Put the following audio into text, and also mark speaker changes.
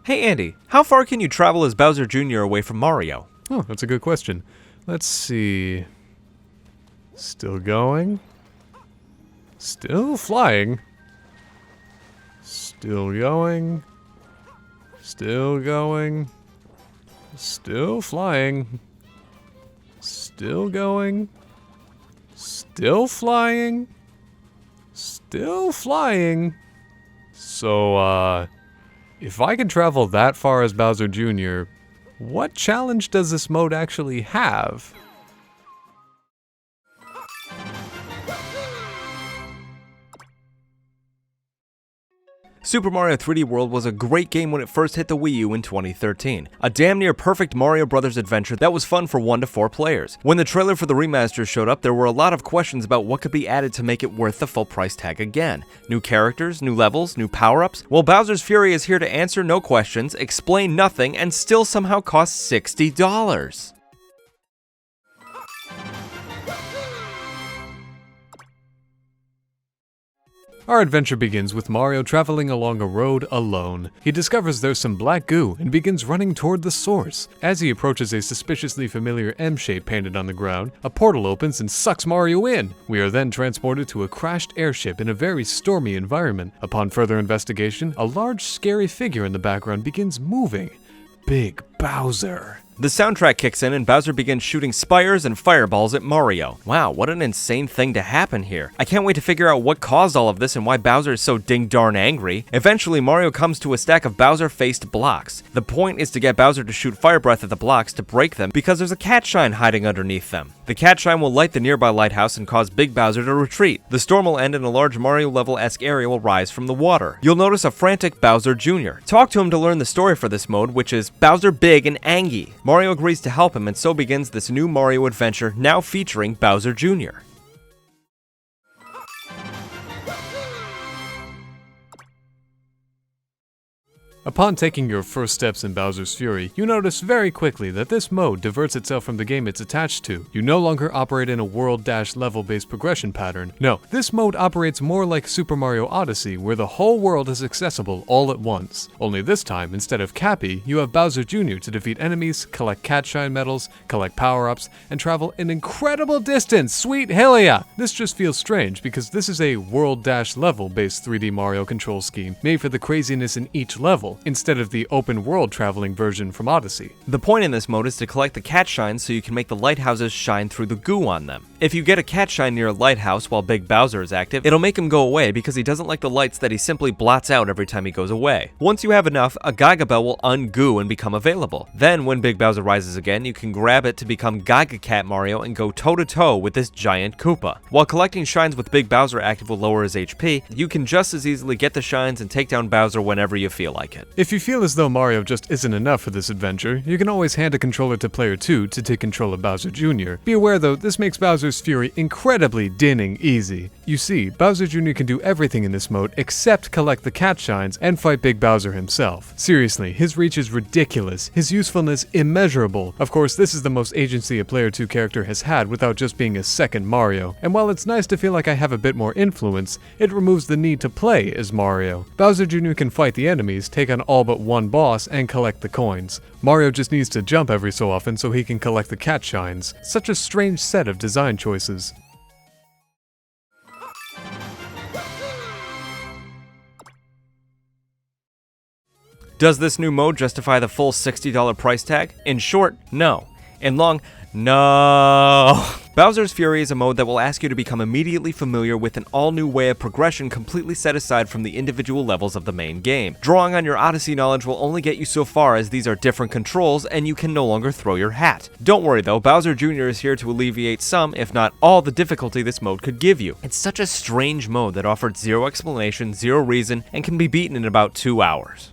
Speaker 1: Hey Andy, how far can you travel as Bowser Jr. away from Mario?
Speaker 2: Oh, that's a good question. Let's see. Still going. Still flying. Still going. Still going. Still flying. Still going. Still flying. Still flying. So, if I can travel that far as Bowser Jr., what challenge does this mode actually have?
Speaker 1: Super Mario 3D World was a great game when it first hit the Wii U in 2013. A damn near perfect Mario Brothers adventure that was fun for 1 to 4 players. When the trailer for the remaster showed up, there were a lot of questions about what could be added to make it worth the full price tag again. New characters, new levels, new power-ups? Well, Bowser's Fury is here to answer no questions, explain nothing, and still somehow cost $60.
Speaker 2: Our adventure begins with Mario traveling along a road alone. He discovers there's some black goo and begins running toward the source. As he approaches a suspiciously familiar M shape painted on the ground, a portal opens and sucks Mario in. We are then transported to a crashed airship in a very stormy environment. Upon further investigation, a large scary figure in the background begins moving. Big Bowser.
Speaker 1: The soundtrack kicks in and Bowser begins shooting spires and fireballs at Mario. Wow, what an insane thing to happen here. I can't wait to figure out what caused all of this and why Bowser is so ding-darn angry. Eventually, Mario comes to a stack of Bowser-faced blocks. The point is to get Bowser to shoot fire breath at the blocks to break them because there's a cat shine hiding underneath them. The cat shine will light the nearby lighthouse and cause Big Bowser to retreat. The storm will end and a large Mario level-esque area will rise from the water. You'll notice a frantic Bowser Jr. Talk to him to learn the story for this mode, which is Bowser big and angy. Mario agrees to help him, and so begins this new Mario adventure, now featuring Bowser Jr.
Speaker 2: Upon taking your first steps in Bowser's Fury, you notice very quickly that this mode diverts itself from the game it's attached to. You no longer operate in a world-level-based progression pattern. No, this mode operates more like Super Mario Odyssey, where the whole world is accessible all at once. Only this time, instead of Cappy, you have Bowser Jr. to defeat enemies, collect cat shine medals, collect power-ups, and travel an incredible distance. Sweet Hillia! This just feels strange because this is a world-level-based 3D Mario control scheme made for the craziness in each level, instead of the open-world traveling version from Odyssey.
Speaker 1: The point in this mode is to collect the cat shines so you can make the lighthouses shine through the goo on them. If you get a cat shine near a lighthouse while Big Bowser is active, it'll make him go away because he doesn't like the lights that he simply blots out every time he goes away. Once you have enough, a Gaga Bell will ungoo and become available. Then, when Big Bowser rises again, you can grab it to become Gaga Cat Mario and go toe-to-toe with this giant Koopa. While collecting shines with Big Bowser active will lower his HP, you can just as easily get the shines and take down Bowser whenever you feel like it.
Speaker 2: If you feel as though Mario just isn't enough for this adventure, you can always hand a controller to player 2 to take control of Bowser Jr. Be aware though, this makes Bowser's Fury incredibly dinning easy. You see, Bowser Jr. can do everything in this mode except collect the cat shines and fight Big Bowser himself. Seriously, his reach is ridiculous, his usefulness immeasurable. Of course, this is the most agency a player 2 character has had without just being a second Mario. And while it's nice to feel like I have a bit more influence, it removes the need to play as Mario. Bowser Jr. can fight the enemies, take on all but one boss, and collect the coins. Mario just needs to jump every so often so he can collect the cat shines. Such a strange set of design choices.
Speaker 1: Does this new mode justify the full $60 price tag? In short, no. In long, no. Bowser's Fury is a mode that will ask you to become immediately familiar with an all-new way of progression completely set aside from the individual levels of the main game. Drawing on your Odyssey knowledge will only get you so far as these are different controls and you can no longer throw your hat. Don't worry though, Bowser Jr. is here to alleviate some, if not all, the difficulty this mode could give you. It's such a strange mode that offered zero explanation, zero reason, and can be beaten in about 2 hours.